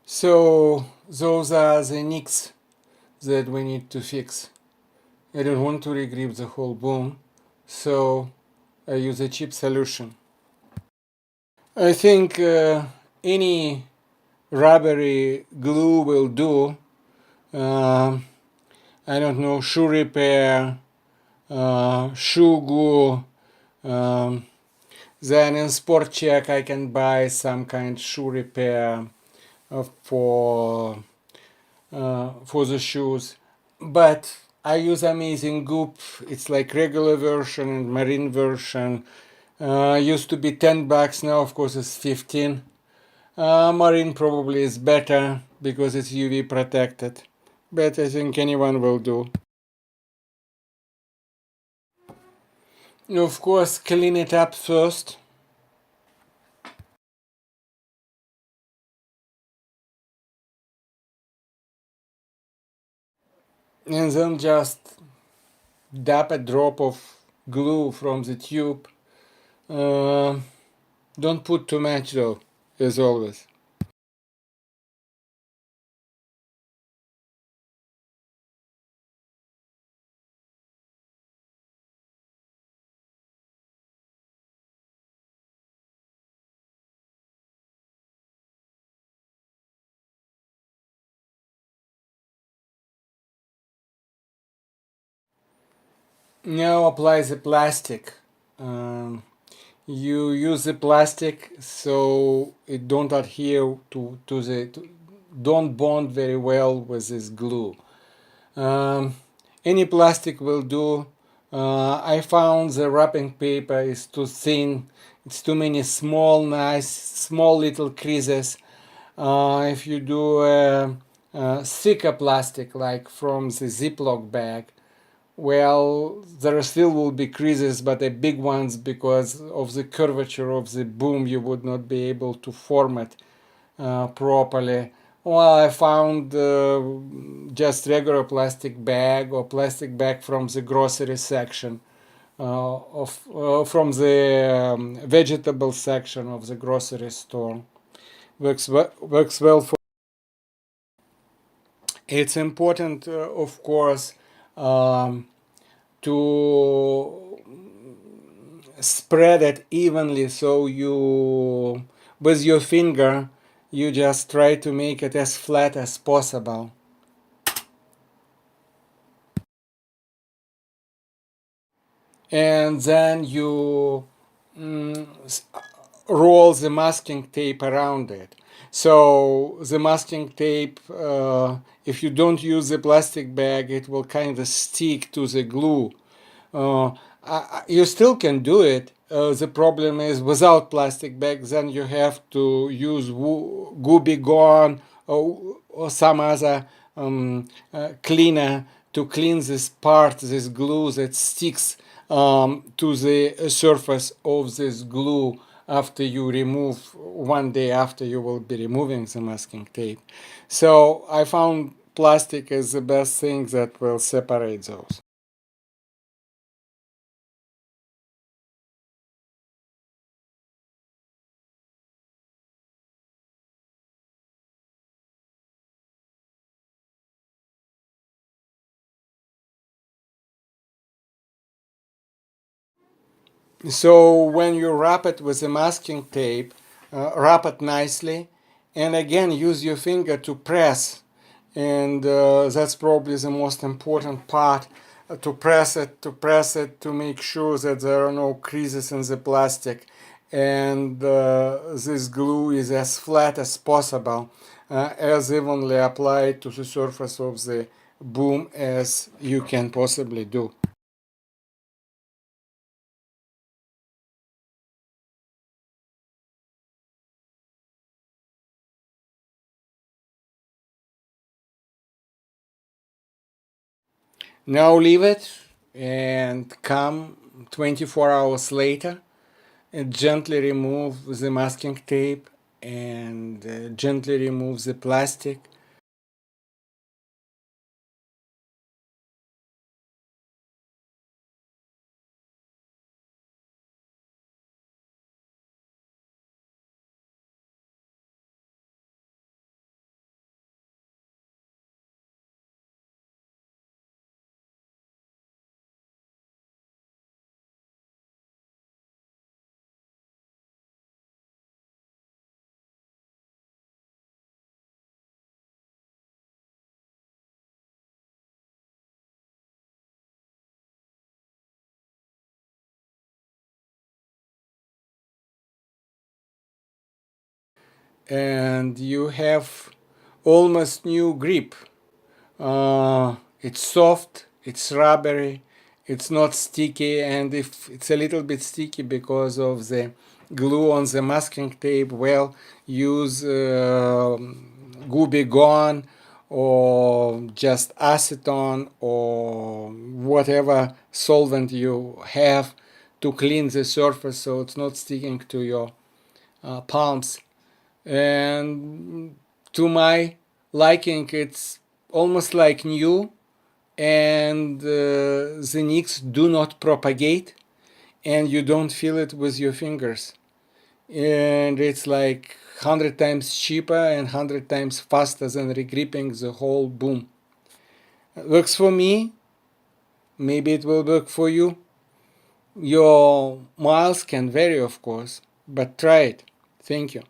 So those are the nicks that we need to fix. I don't want to regrip the whole boom, so I use a cheap solution. I think any rubbery glue will do. Um I don't know, shoe repair, shoe glue. Um, then in Sport Check I can buy some kind shoe repair for the shoes. But I use Amazing Goop. It's like regular version and marine version. Used to be $10. Now of course it's 15. Marine probably is better because it's UV protected. But I think anyone will do. Of course, clean it up first. And then just dab a drop of glue from the tube. Uh, don't put too much though, as always. Now apply the plastic. Um, you use the plastic so it don't adhere don't bond very well with this glue. Um, any plastic will do. I found the wrapping paper is too thin. It's too many small little creases. If you do a thicker plastic, like from the Ziploc bag, well, there still will be creases, but the big ones, because of the curvature of the boom, you would not be able to form it properly. Well, I found just regular plastic bag or plastic bag from the grocery section from the vegetable section of the grocery store. Works well for. It's important, of course, um, to spread it evenly, so you with your finger you just try to make it as flat as possible. And then you mm, roll the masking tape around it. So the masking tape, if you don't use the plastic bag, it will kind of stick to the glue. uh, you still can do it. The problem is without plastic bags, then you have to use Gooby Gone or some other cleaner to clean this part, this glue that sticks to the surface of this glue after you remove, one day after you will be removing the masking tape. So I found plastic is the best thing that will separate those. So when you wrap it with the masking tape, wrap it nicely, and again use your finger to press, and that's probably the most important part. To make sure that there are no creases in the plastic, and this glue is as flat as possible, as evenly applied to the surface of the boom as you can possibly do. Now leave it and come 24 hours later and gently remove the masking tape and gently remove the plastic. and you have almost new grip. It's soft, it's rubbery, it's not sticky, and if it's a little bit sticky because of the glue on the masking tape, well, use Gooby Gone or just acetone or whatever solvent you have to clean the surface so it's not sticking to your palms. And to my liking, it's almost like new, and the nicks do not propagate, and you don't feel it with your fingers. And it's like 100 times cheaper and 100 times faster than regripping the whole boom. It works for me. Maybe it will work for you. Your miles can vary, of course, but try it. Thank you.